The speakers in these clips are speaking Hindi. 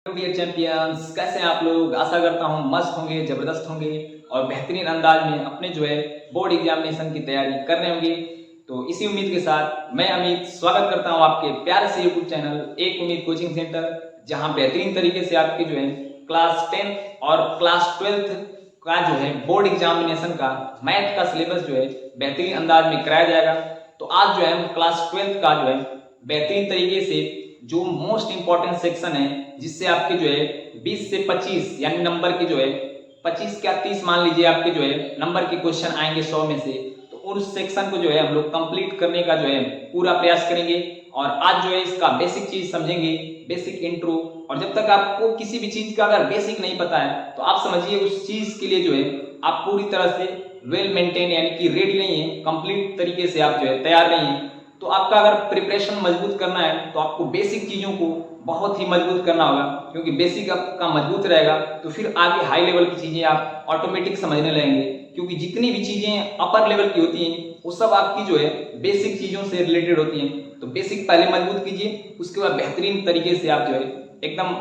डियर चैंपियंस, कैसे हैं आप लोग। आशा करता हूं मस्त होंगे, जबरदस्त होंगे और बेहतरीन अंदाज में अपने बोर्ड एग्जामिनेशन की तैयारी कर रहे होंगे। तो इसी उम्मीद के साथ मैं अमित स्वागत करता हूं आपके प्यारे से यूट्यूब चैनल एक उम्मीद कोचिंग सेंटर, जहां बेहतरीन तरीके से आपके क्लास 10 और क्लास 12 का बोर्ड एग्जामिनेशन का मैथ का सिलेबस बेहतरीन अंदाज में कराया जाएगा। तो आज हम क्लास 12 का बेहतरीन तरीके से जो मोस्ट इंपॉर्टेंट सेक्शन है, जिससे आपके 20 से 25 यानी नंबर के 25 क्या 30 मान लीजिए आपके नंबर के क्वेश्चन आएंगे 100 में से। तो उस सेक्शन को हम लोग कंप्लीट करने का पूरा प्रयास करेंगे। और आज इसका बेसिक चीज समझेंगे, बेसिक इंट्रो। और जब तक आपको किसी भी चीज का अगर बेसिक नहीं पता है तो आप समझिए उस चीज के लिए आप पूरी तरह से वेल मेंटेन यानी कि रेडी नहीं है, कंप्लीट तरीके से आप तैयार नहीं है। तो आपका अगर प्रिपरेशन मजबूत करना है तो आपको बेसिक चीजों को बहुत ही मजबूत करना होगा, क्योंकि बेसिक आपका मजबूत रहेगा तो फिर आगे हाई लेवल की चीजें आप ऑटोमेटिक समझने लगेंगे। क्योंकि जितनी भी चीजें अपर लेवल की होती हैं वो सब आपकी बेसिक चीजों से रिलेटेड होती हैं। तो बेसिक पहले मजबूत कीजिए, उसके बाद बेहतरीन तरीके से आप एकदम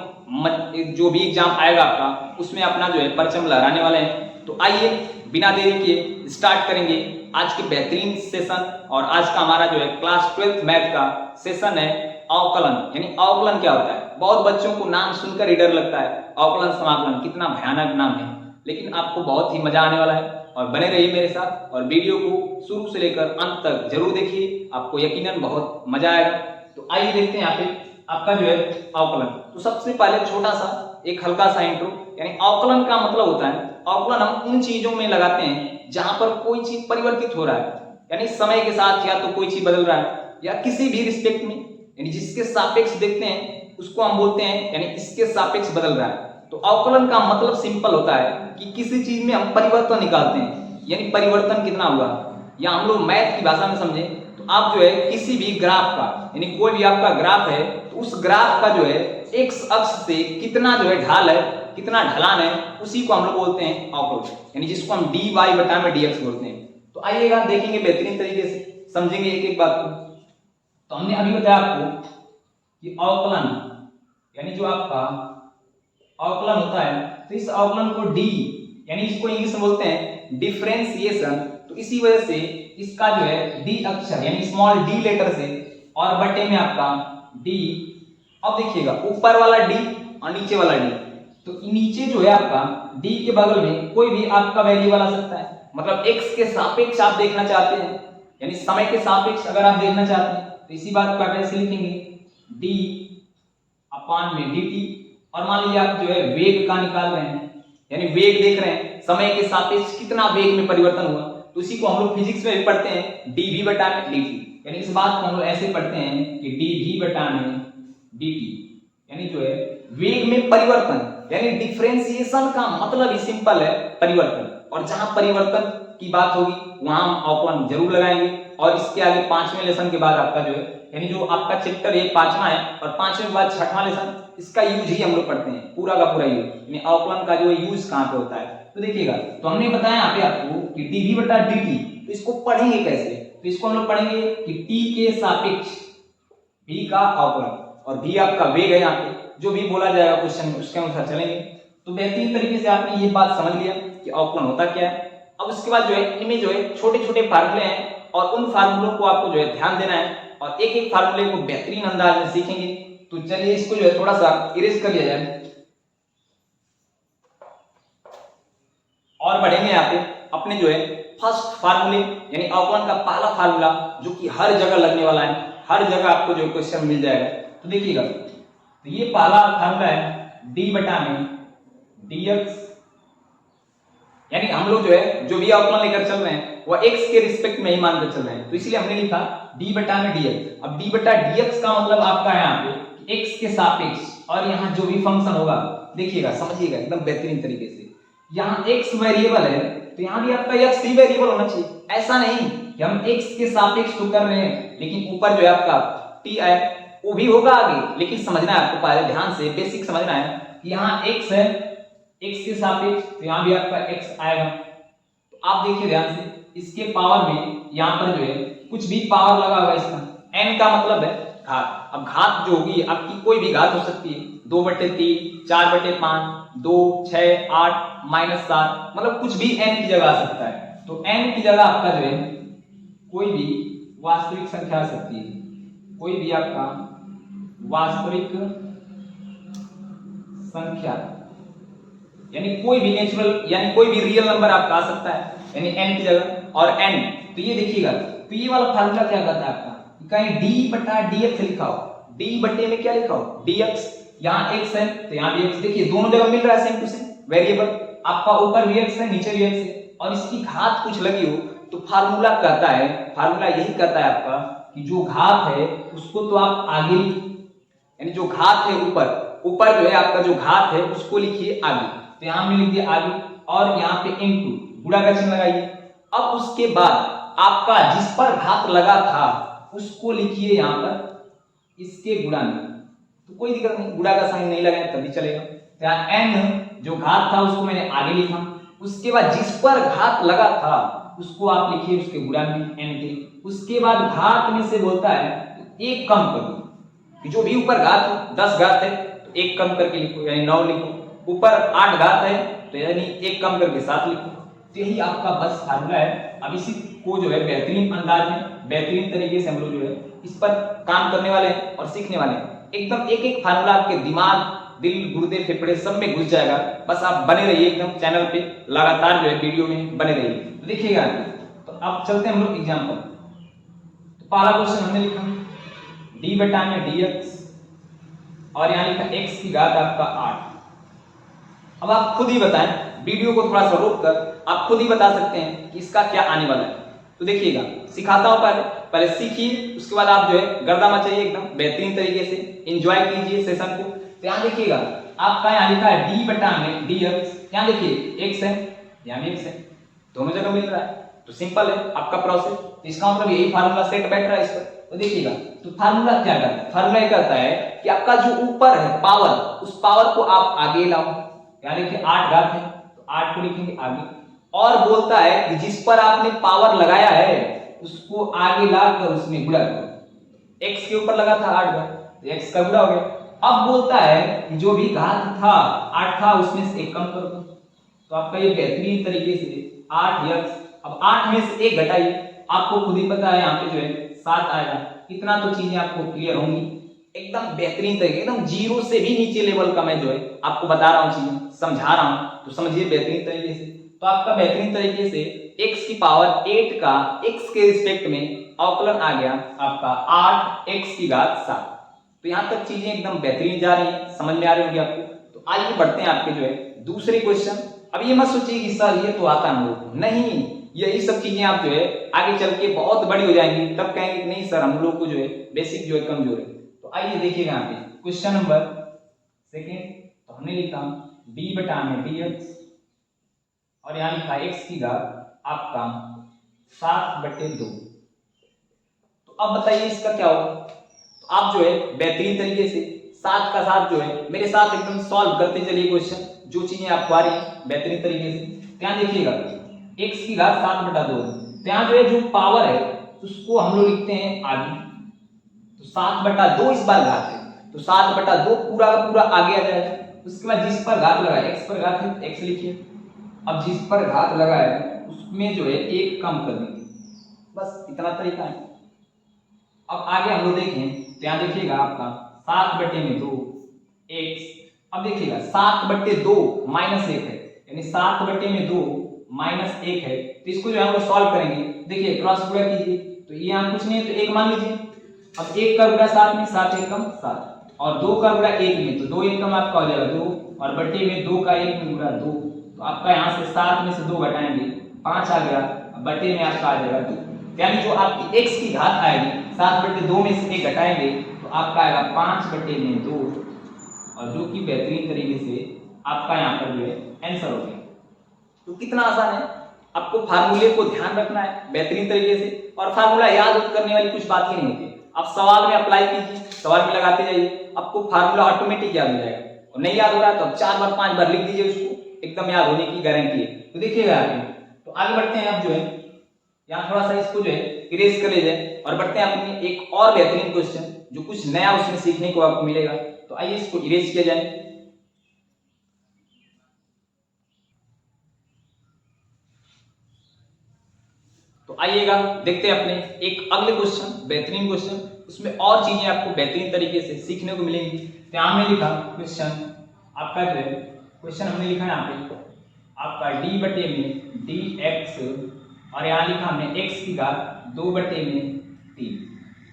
जो भी एग्जाम आएगा आपका उसमें अपना परचम लहराने वाले हैं। तो आइए बिना देरी के स्टार्ट करेंगे आज के बेहतरीन सेशन। और आज का हमारा क्लास 12 मैथ का सेशन है अवकलन। यानी अवकलन क्या होता है, बहुत बच्चों को नाम सुनकर ही डर लगता है। अवकलन समाकलन कितना भयानक नाम है, लेकिन आपको बहुत ही मजा आने वाला है। और बने रहिए मेरे साथ और वीडियो को शुरू से लेकर अंत तक जरूर देखिए, आपको यकीनन बहुत मजा आएगा। तो आइए देखते हैं यहाँ पे आपका अवकलन। तो सबसे पहले छोटा सा एक हल्का सा इंट्रो। यानी अवकलन का मतलब होता है, अवकलन हम उन चीजों में लगाते हैं जहां पर कोई चीज परिवर्तित हो रहा है, यानी समय के साथ या तो कोई चीज बदल रहा है या किसी भी रिस्पेक्ट में, यानी जिसके सापेक्ष देखते हैं उसको हम बोलते हैं यानी इसके सापेक्ष बदल रहा है। तो अवकलन का मतलब सिंपल होता है कि किसी चीज में हम परिवर्तन निकालते हैं, यानी परिवर्तन कितना हुआ। या हम लोग मैथ की भाषा में समझे तो आप किसी भी ग्राफ का, यानी कोई भी आपका ग्राफ है तो उस ग्राफ का एक्स अक्ष से कितना ढाल है, कितना ढलान है, उसी को हम लोग बोलते हैं अवकलन, यानी जिसको हम dy बटा में dx बोलते हैं। तो आइएगा देखेंगे बेहतरीन तरीके से, समझेंगे एक एक बात को। तो हमने अभी बताया आपको कि अवकलन यानी जो आपका अवकलन होता है, तो इस अवकलन को d यानी इसको इंग्लिश में बोलते हैं डिफरेंशिएशन। तो इसी वजह से इसका d अक्षर यानी स्मॉल d लेटर से और बटे में आपका d। अब देखिएगा ऊपर वाला d और नीचे वाला d। तो नीचे आपका d के बगल में कोई भी आपका वेरिएबल आ सकता है। मतलब x के सापेक्ष आप देखना चाहते हैं, यानी समय के सापेक्ष अगर आप देखना चाहते हैं तो इसी बात को आप ऐसे लिखेंगे d अपान में dt। और मान लीजिए आप वेग का निकाल रहे हैं, यानी वेग देख रहे हैं समय के सापेक्ष कितना वेग में परिवर्तन हुआ, तो इसी को हम लोग फिजिक्स में भी पढ़ते हैं dv बटा में dt। यानी इस बात को हम लोग ऐसे पढ़ते हैं कि dv बटा में dt, यानी वेग में परिवर्तन। यानी डिफरेंशिएशन का मतलब ही सिंपल है परिवर्तन। और जहां परिवर्तन की बात होगी वहां हम अवकलन जरूर लगाएंगे। और इसके आगे 5वें लेसन के बाद आपका यानी जो आपका चैप्टर 5वां है और 5वें के बाद 6वां लेसन, इसका यूज ही हम लोग पढ़ते हैं, पूरा का पूरा यूज। यानी अवकलन का यूज कहां पे होता है तो देखिएगा। तो हमने बताया यहाँ पे आपको कि dv बटा dt। तो इसको पढ़ेंगे कैसे, तो इसको हम लोग पढ़ेंगे कि t के सापेक्ष v का अवकलन। और v आपका वेग है, यहाँ पे जो भी बोला जाएगा क्वेश्चन में उसके अनुसार चलेंगे। तो बेहतरीन तरीके से आपने ये बात समझ लिया कि अवकलन होता क्या है। अब उसके बाद इनमें छोटे छोटे फार्मूले हैं और उन फार्मूलों को आपको ध्यान देना है और एक एक फार्मूले को बेहतरीन अंदाज में सीखेंगे। तो चलिए इसको थोड़ा सा इरेज कर लिया जाए और बढ़ेंगे यहाँ पे अपने फर्स्ट फार्मूले, यानी अवकलन का पहला फार्मूला जो कि हर जगह लगने वाला है, हर जगह आपको क्वेश्चन मिल जाएगा। तो देखिएगा, तो ये पहला फार्मूला है d बटा में dx। यानी हम लोग जो भी अवकलन लेकर चल रहे हैं वह x के रिस्पेक्ट में ही मानकर चल रहे हैं, तो इसलिए हमने लिखा d बटा में dx। अब d बटा dx का मतलब आपका है यहाँ पे x के सापेक्ष, और यहाँ जो भी फंक्शन होगा देखिएगा, समझिएगा एकदम बेहतरीन तरीके से। यहाँ x वेरिएबल है तो यहाँ भी आपका x ही वेरिएबल होना चाहिए। ऐसा नहीं कि हम x के सापेक्ष तो कर रहे हैं लेकिन ऊपर आपका t है वो भी होगा आगे, लेकिन समझना है आपको, पहले ध्यान से बेसिक समझना है कि यहाँ x है, x के सापेक्ष तो यहाँ भी आपका x आएगा। तो आप देखिए ध्यान से, इसके पावर में यहाँ पर कुछ भी पावर लगा हुआ है, इसका n का मतलब है घात। अब घात जो होगी आपकी कोई भी घात हो सकती है, 2/3, 4/5, 2, 6, 8, -7, मतलब कुछ भी n की जगह आ सकता है। तो n की जगह आपका जो है कोई भी वास्तविक संख्या आ सकती है, कोई भी आपका वास्तविक संख्या, यानी कोई भी नेचुरल यानी कोई भी रियल नंबर आपका आ सकता है, यानी n की जगह। और n तो ये देखिएगा, तो ये वाला फार्मूला क्या कहता है आपका, कहीं d/dx लिखा हो, d बटे में क्या लिखा हो dx, यहाँ x है तो यहाँ भी x, देखिए दोनों जगह मिल रहा है सेम टू सेम वेरिएबल, आपका ऊपर भी x है नीचे भी x है, और इसकी घात कुछ लगी हो तो फार्मूला कहता है, फार्मूला यही कहता है आपका कि जो घात है उसको तो आप आगे, यानी जो घात है ऊपर ऊपर जो है आपका जो घात है उसको लिखिए आगे, तो यहाँ में लिख दिया आगे, और यहाँ पे इनटू गुणा का चिन्ह लगाइए। अब उसके बाद आपका जिस पर घात लगा था उसको लिखिए यहाँ पर इसके गुणा में, तो कोई दिक्कत नहीं, गुणा का साइन नहीं लगाए तभी चलेगा। तो यहाँ n जो घात था उसको मैंने आगे लिखा, उसके बाद जिस पर घात लगा था उसको आप लिखिए उसके गुणा में n के, उसके बाद घात में से बोलता है तो एक कम कर दो, कि जो भी ऊपर घात 10 घात है तो एक कम करके लिखो यानी 9 लिखो, ऊपर 8 घात है तो यानी एक कम करके 7 लिखो। तो यही आपका बस फार्मूला है। अब इसी को जो है बेहतरीन अंदाज में बेहतरीन तरीके से हम लोग जो है इस पर काम करने वाले हैं और सीखने वाले हैं। एकदम एक एक फार्मूला आपके दिमाग, दिल, गुर्दे, फेफड़े सब में घुस जाएगा। बस आप बने रहिए एकदम चैनल पे, लगातार जो है वीडियो में बने रहिए। तो देखिएगा, तो अब चलते हैं हम लोग एग्जाम्पल। तो पहला क्वेश्चन हमने लिखा d बटा में dx, और यहाँ लिखा x की घात आपका 8। अब आप खुद ही बताएं, वीडियो को थोड़ा सा रोक कर आप खुद ही बता सकते हैं कि इसका क्या आने वाला है। तो देखिएगा, सिखाता हूं, पहले सीखिए, उसके बाद आप जो है गर्दा मचाइए एकदम बेहतरीन तरीके से, एंजॉय कीजिए सेशन को। तो यहाँ देखिएगा आपका यहाँ लिखा है d बटा में dx, यहाँ देखिए x है, यहाँ भी x है, दोनों जगह मिल रहा है, तो सिंपल है आपका प्रोसेस। तो इसका मतलब यही फार्मूला सेट बैठ रहा है इस पर। तो देखिएगा, तो फार्मूला क्या करता है, फार्मूला ये करता है कि आपका जो ऊपर है पावर, उस पावर को आप आगे लाओ, यहाँ देखिए 8 घात है तो 8 को लिखेंगे आगे, और बोलता है कि जिस पर आपने पावर लगाया है उसको आगे लाकर उसमें गुणा करो। x के ऊपर लगा था 8 घात तो x का गुणा हो गया। अब बोलता है कि जो भी घात था 8 था उसमें से 1 कम कर दो, तो आपका ये बेहतरीन तरीके से 8x, अब 8 में से 1 घटाइए, आपको खुद ही पता है यहाँ पे जो है 7 आएगा। इतना तो चीजें आपको क्लियर होंगी एकदम बेहतरीन तरीके, एकदम जीरो से भी नीचे लेवल का मैं जो है आपको बता रहा हूँ, चीजें समझा रहा हूँ, तो समझिए बेहतरीन तरीके से। तो आपका बेहतरीन तरीके से x की पावर 8 का x के रिस्पेक्ट में अवकलन आ गया आपका 8x की घात 7। तो यहाँ तक चीजें एकदम बेहतरीन जा रही है, समझ में आ रही होंगी आपको। तो आइए बढ़ते हैं आपके जो है दूसरे क्वेश्चन। अब ये मत सोचिए कि सर ये तो आता हम लोग को, नहीं, यही सब चीजें आप जो है आगे चल के बहुत बड़ी हो जाएंगी, तब कहेंगे कि नहीं सर हम लोग को जो है बेसिक जो है कमजोर है। तो आइए देखिएगा यहाँ पे क्वेश्चन नंबर सेकेंड। तो हमने लिखा d बटा में dx, और यहाँ लिखा x की घात आपका 7/2। तो अब बताइए इसका क्या होगा। तो आप जो है बेहतरीन तरीके से 7 का 7 जो है मेरे साथ एकदम सॉल्व करते चलिए क्वेश्चन, जो चीजें आपको आ रही है बेहतरीन तरीके से। यहाँ देखिएगा x की घात 7/2, तो यहाँ जो है जो पावर है उसको हम लोग लिखते हैं आगे, तो 7/2 इस बार घात है तो 7/2 पूरा का पूरा आगे आ जाएगा। उसके बाद जिस पर घात लगा है, x पर घात है x लिखिए, अब जिस पर घात लगा है उसमें जो है 1 कम कर देंगे, बस इतना तरीका है। अब आगे हम लोग देखें तो यहाँ देखिएगा आपका 7/2 x, अब देखिएगा 7/2 -1 है, यानी 7/2 -1 है, तो इसको जो है हम लोग सॉल्व करेंगे। देखिए क्रॉस गुणा कीजिए, तो ये यहाँ कुछ नहीं है तो 1 मान लीजिए। अब 1 का गुणा 7 में, 7 एकम 7, और 2 का गुणा 1 में, तो 2 एकम आपका हो जाएगा 2, और बटे में 2 का 1 में गुणा 2, तो आपका यहाँ से 7 में से 2 घटाएंगे 5 आ गया, बटे में आपका आ जाएगा 2, यानी जो आपकी x की घात आएगी 7/2 में से 1 घटाएंगे तो आपका आएगा 5/2, और जो कि बेहतरीन तरीके से आपका यहाँ पर जो है आंसर हो गया। तो कितना आसान है, आपको फार्मूले को ध्यान रखना है बेहतरीन तरीके से, और फार्मूला याद करने वाली कुछ बात ही नहीं होती। आप सवाल में अप्लाई कीजिए, सवाल में लगाते जाइए, आपको फार्मूला ऑटोमेटिक याद हो जाएगा। और नहीं याद हो रहा है तो आप 4 बार 5 बार लिख दीजिए, उसको एकदम याद होने की गारंटी है। तो देखिएगा आगे, तो आगे बढ़ते हैं। आप जो है यहाँ थोड़ा सा इसको जो है इरेज कर ले जाए और बढ़ते हैं अपनी एक और बेहतरीन क्वेश्चन, जो कुछ नया उसमें सीखने को आपको मिलेगा। तो आइए इसको इरेज किया जाए। तो आइएगा देखते हैं अपने एक अगले क्वेश्चन, बेहतरीन क्वेश्चन। उसमें और चीजें आपको बेहतरीन तरीके से सीखने को मिलेंगी। तो यहाँ हमने लिखा क्वेश्चन आपका जो है, क्वेश्चन हमने लिखा यहाँ पे आपका डी बटे में डी एक्स, और यहाँ लिखा हमने एक्स की घात 2/3।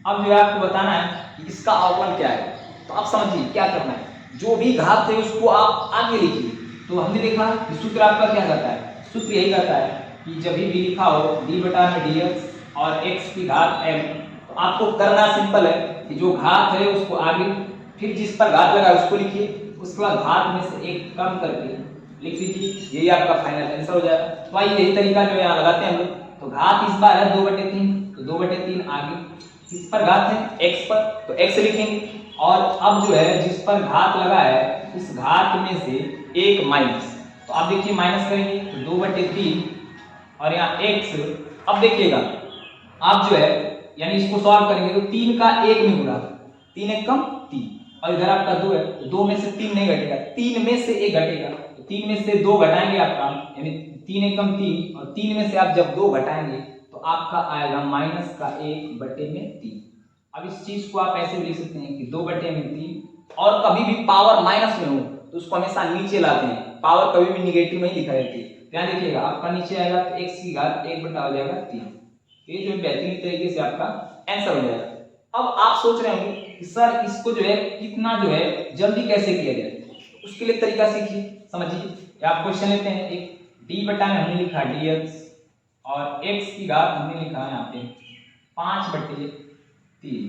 अब जो है आपको बताना है कि इसका अवकलन क्या है। तो आप समझिए क्या करना है, जो भी घात है उसको आप आगे लिखिए। तो हमने देखा कि सूत्र आपका क्या करता है, सूत्र यही करता है कि जब भी लिखा हो डी बटा में डी एक्स और एक्स की घात m, तो आपको करना सिंपल है कि जो घात है उसको आगे, फिर जिस पर घात लगा उसको लिखिए, उसके बाद घात में से एक कम करके लिख लीजिए, यही आपका फाइनल आंसर हो जाएगा। तो आइए यही तरीका जो है यहाँ लगाते हैं हम लोग। तो घात इस बार है 2/3, तो 2/3 आगे, किस पर घात है x पर, तो x लिखेंगे। और अब जो है जिस पर घात लगा है उस घात में से एक माइनस, तो आप देखिए माइनस करेंगे तो 2/3 और यहाँ x। अब देखिएगा आप जो है यानी इसको सॉल्व करेंगे तो 3 का 1 में गुणा, 3 1 कम 3, और इधर आपका 2 है तो 2 में से 3 नहीं घटेगा, 3 में से 1 घटेगा। तो 3 में से 2 घटाएंगे आपका, यानी 3 1 कम 3, और 3 में से आप जब 2 घटाएंगे तो आपका आएगा माइनस का 1/3। अब इस चीज को आप ऐसे भी लिख सकते हैं कि 2/3, और कभी भी पावर माइनस में हो तो उसको हमेशा नीचे लाते हैं, पावर कभी भी निगेटिव में ही लिखा जाती है। ध्यान देखिएगा आपका नीचे आएगा तो x की घात 1 बटा हो जाएगा 3। ये जो बेहतरीन तरीके से आपका आंसर हो जाएगा। अब आप सोच रहे होंगे कि सर इसको जो है कितना जो है जल्दी कैसे किया जाए, उसके लिए तरीका सीखिए, समझिए। आप क्वेश्चन लेते हैं, एक डी बटा में हमने लिखा dx और x की घात हमने लिखा है यहाँ पे 5/3,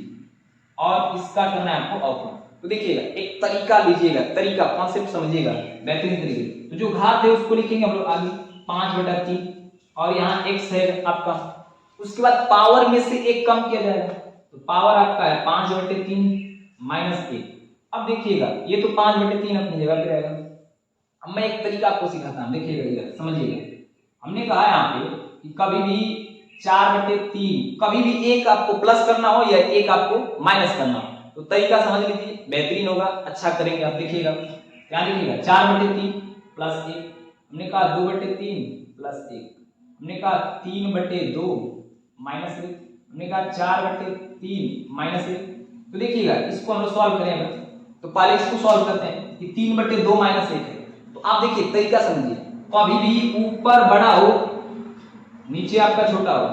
और इसका करना है आपको अवकलन। तो देखिएगा एक तरीका लीजिएगा, तरीका कॉन्सेप्ट समझिएगा बेहतरीन तरीके। तो जो घात है उसको लिखेंगे हम लोग आगे 5/3, और यहाँ x है आपका, उसके बाद पावर में से एक कम किया जाएगा, तो पावर आपका है 5/3 माइनस 1। अब देखिएगा ये तो 5/3 अपनी जगह पे रहेगा। अब मैं एक तरीका आपको सिखाता हूँ, देखिएगा इधर समझिएगा। हमने कहा यहाँ पे कि कभी भी 4/3, कभी भी एक आपको प्लस करना हो या एक आपको माइनस करना हो, तो तरीका समझ लीजिए, बेहतरीन होगा, अच्छा करेंगे आप। देखिएगा क्या लिखिएगा 4/3 प्लस 1, हमने कहा 2/3 प्लस 1, हमने कहा 3/2 माइनस 1, हमने कहा 4/3 माइनस 1। तो देखिएगा इसको हम लोग सॉल्व करेंगे, तो पहले इसको सॉल्व करते हैं कि 3/2 माइनस 1 है। तो आप देखिए तरीका समझिए, कभी भी ऊपर बड़ा हो नीचे आपका छोटा हो,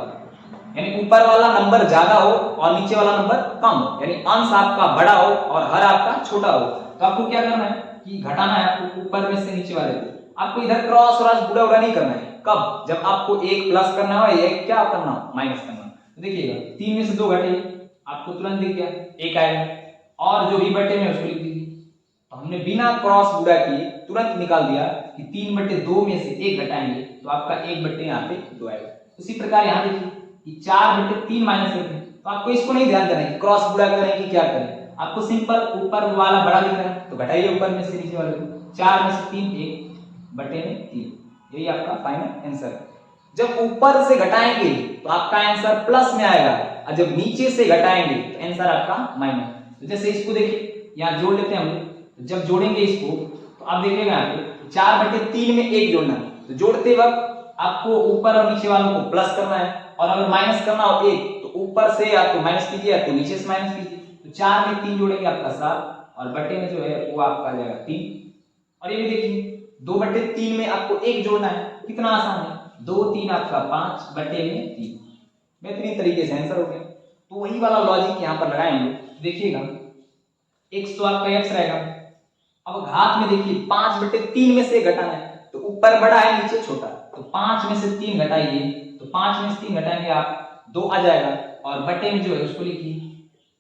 यानी ऊपर वाला नंबर ज्यादा हो और नीचे वाला नंबर कम हो, यानी अंश आपका बड़ा हो और हर आपका छोटा हो, तो आपको क्या करना है कि घटाना है आपको ऊपर में से नीचे वाले को। आपको इधर क्रॉस व्रास बुरा बुरा नहीं करना है, कब, जब आपको एक प्लस करना हो या एक क्या करना हो माइनस करना हो। तो देखिएगा 3 में से 2 घटे, आपको तुरंत दिख गया 1 आएगा, और जो भी बटे में उसको लिख दीजिए। तो हमने बिना क्रॉस बुरा किए तुरंत निकाल दिया कि 3/2 में से 1 घटाएंगे तो आपका 1/, यहाँ पे 2 आएगा। उसी प्रकार यहाँ देखिए कि 4/3 माइनस 1 है, तो आपको इसको नहीं ध्यान देना है क्रॉस बुरा करें कि क्या करें, आपको सिंपल ऊपर वाला बड़ा दिख रहा है तो घटाइए ऊपर में से नीचे वाले को, 4 में से 3 1/3, यही आपका फाइनल आंसर है। जब ऊपर से घटाएंगे तो आपका आंसर प्लस में आएगा, और जब नीचे से घटाएंगे तो आंसर आपका माइनस। तो जैसे इसको देखिए यहाँ जोड़ लेते हैं हम लोग, तो जब जोड़ेंगे इसको तो आप देखिएगा यहाँ पे 4/3 में 1 जोड़ना है, तो जोड़ते वक्त आपको ऊपर और नीचे वालों को प्लस करना है, और अगर माइनस करना हो 1 तो ऊपर से आपको माइनस कीजिए तो नीचे से माइनस कीजिए। तो 4 में 3 जोड़ेंगे आपका 7, और बटे में जो है वो आपका आ जाएगा 3। और ये भी देखिए 2/3 में आपको 1 जोड़ना है, कितना आसान है, 2 3 आपका 5/3, बेहतरीन तरीके से आंसर हो गया। तो वही वाला लॉजिक यहाँ पर लगाएंगे, देखिएगा x तो आपका x रहेगा। अब घात में देखिए 5/3 में से घटाना है, तो ऊपर बड़ा है नीचे छोटा, तो 5 में से 3 घटाइए, तो 5 में से 3 घटाएंगे आप 2 आ जाएगा, और बटे में जो है उसको लिखिए।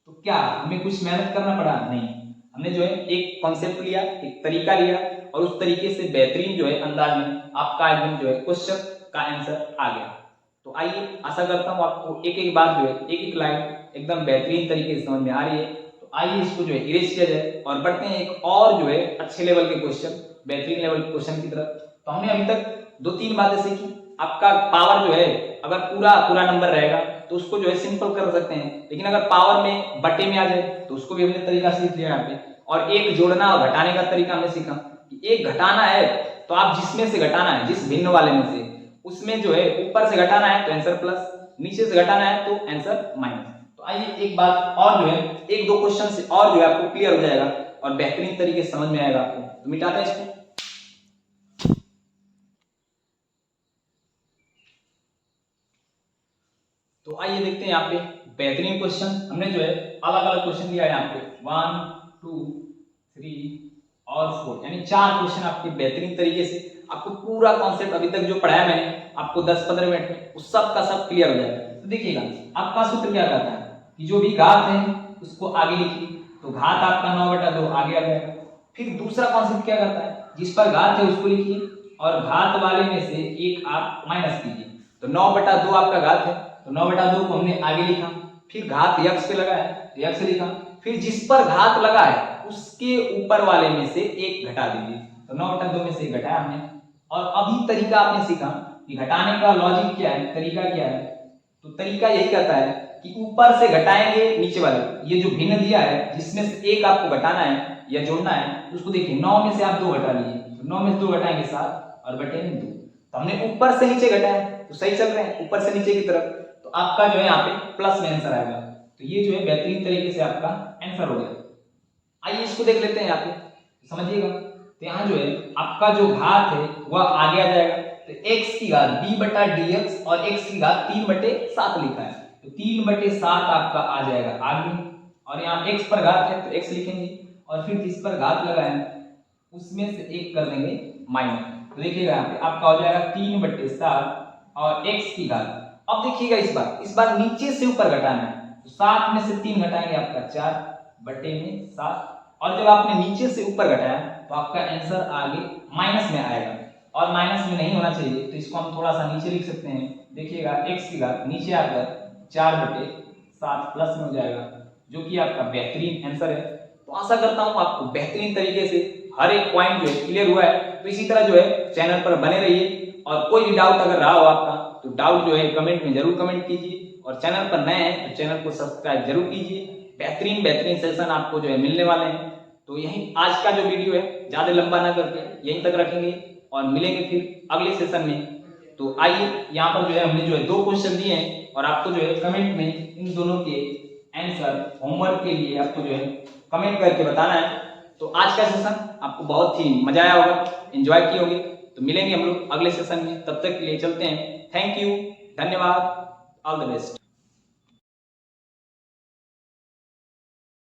तो क्या हमें कुछ मेहनत करना पड़ा? नहीं, हमने जो है एक कॉन्सेप्ट लिया, एक तरीका लिया, और उस तरीके से बेहतरीन जो है अंदाज में आपका एकदम जो है क्वेश्चन का आंसर आ गया। तो आइए, आशा करता हूँ आपको एक एक बात जो है, एक एक लाइन एकदम बेहतरीन तरीके से समझ में आ रही है। तो आइए इसको जो है इरेज किया जाए और बढ़ते हैं एक और जो है अच्छे लेवल के क्वेश्चन, बेहतरीन लेवल के क्वेश्चन की तरफ। तो हमने अभी तक 2-3 बातें सीखी। आपका पावर जो है अगर पूरा नंबर रहेगा तो उसको जो है सिंपल कर सकते हैं, लेकिन अगर पावर में बटे में आ जाए तो उसको भी हमने तरीका सीख लिया यहाँ पे। और एक जोड़ना और घटाने का तरीका हमने सीखा। एक घटाना है तो आप जिसमें से घटाना है, जिस भिन्न वाले में से, उसमें जो है ऊपर से घटाना है तो आंसर प्लस, नीचे से घटाना है तो आंसर माइनस। तो आइए एक बात और जो है, एक दो क्वेश्चन से और जो है आपको क्लियर हो जाएगा और बेहतरीन तरीके से समझ में आएगा आपको। तो मिटाते हैं इसको। तो आइए देखते हैं यहाँ पे बेहतरीन क्वेश्चन। हमने जो है अलग अलग क्वेश्चन दिया है यहाँ पे 1 2 3 और 4, यानी 4 क्वेश्चन आपके बेहतरीन तरीके से आपको पूरा कॉन्सेप्ट अभी तक जो पढ़ाया मैंने आपको 10-15 मिनट में उस सब का सब क्लियर हो जाएगा। तो देखिएगा आपका सूत्र क्या कहता है कि जो भी घात है उसको आगे लिखिए, तो घात आपका 9/2 आगे आ जाएगा। फिर दूसरा कॉन्सेप्ट क्या कहता है, जिस पर घात है उसको लिखिए और घात वाले में से एक आप माइनस कीजिए। तो 9/2 आपका घात है, तो 9/2 को हमने आगे लिखा, फिर घात यक्ष पे लगा है तो यक्ष लिखा, फिर जिस पर घात लगा है उसके ऊपर वाले में से एक घटा दीजिए। तो 9/2 में से एक घटाया हमने। और अभी तरीका आपने सीखा कि घटाने का लॉजिक क्या है, तरीका क्या है। तो तरीका यही कहता है कि ऊपर से घटाएंगे नीचे वाले, ये जो भिन्न दिया है जिसमें से एक आपको घटाना है या जोड़ना है, उसको देखिए 9 में से आप 2 घटा लीजिए, तो 9 में से 2 घटाएंगे 7 और बटे में 2। तो हमने ऊपर से नीचे घटाया तो सही चल रहे हैं, ऊपर से नीचे की तरफ, तो आपका जो है यहाँ पे प्लस में आंसर आएगा। तो ये जो है बेहतरीन तरीके से आपका आंसर हो गया। आइए इसको देख लेते हैं यहाँ पे, समझिएगा। तो यहाँ जो है आपका जो घात है वह आगे आ जाएगा, तो x की घात b/dx और x की घात 3/7 लिखा है, तो 3/7 आपका आ जाएगा आगे, और यहाँ x पर घात है तो x लिखेंगे और फिर जिस पर घात लगा है उसमें से एक कर देंगे माइनस। तो देखिएगा यहाँ पे आपका हो जाएगा 3/7 और x की घात। अब देखिएगा इस बार नीचे से ऊपर घटाना है, तो 7 में से 3 घटाएंगे आपका 4/7, और जब आपने नीचे से ऊपर घटाया तो आपका आंसर आगे माइनस में आएगा, और माइनस में नहीं होना चाहिए तो इसको हम थोड़ा सा नीचे लिख सकते हैं। देखिएगा x की घात नीचे आकर 4/7 प्लस में हो जाएगा, जो कि आपका बेहतरीन आंसर है। तो आशा करता हूं आपको बेहतरीन तरीके से हर एक पॉइंट जो है क्लियर हुआ है। तो इसी तरह जो है चैनल पर बने रहिए, और कोई भी डाउट अगर रहा हो आपका तो डाउट जो है कमेंट में जरूर कमेंट कीजिए, और चैनल पर नए हैं तो चैनल को सब्सक्राइब जरूर कीजिए। बेहतरीन सेशन आपको जो है मिलने वाले हैं। तो यही आज का जो वीडियो है ज्यादा लंबा ना करके यहीं तक रखेंगे और मिलेंगे फिर अगले सेशन में। तो आइए यहाँ पर जो है हमने जो है 2 क्वेश्चन दिए हैं, और आपको जो है कमेंट में इन दोनों के आंसर होमवर्क के लिए आपको जो है कमेंट करके बताना है। तो आज का सेशन आपको बहुत ही मजा आया होगा, एंजॉय किए होंगे। तो मिलेंगे हम लोग अगले सेशन में, तब तक के लिए चलते हैं। थैंक यू, धन्यवाद, ऑल द बेस्ट।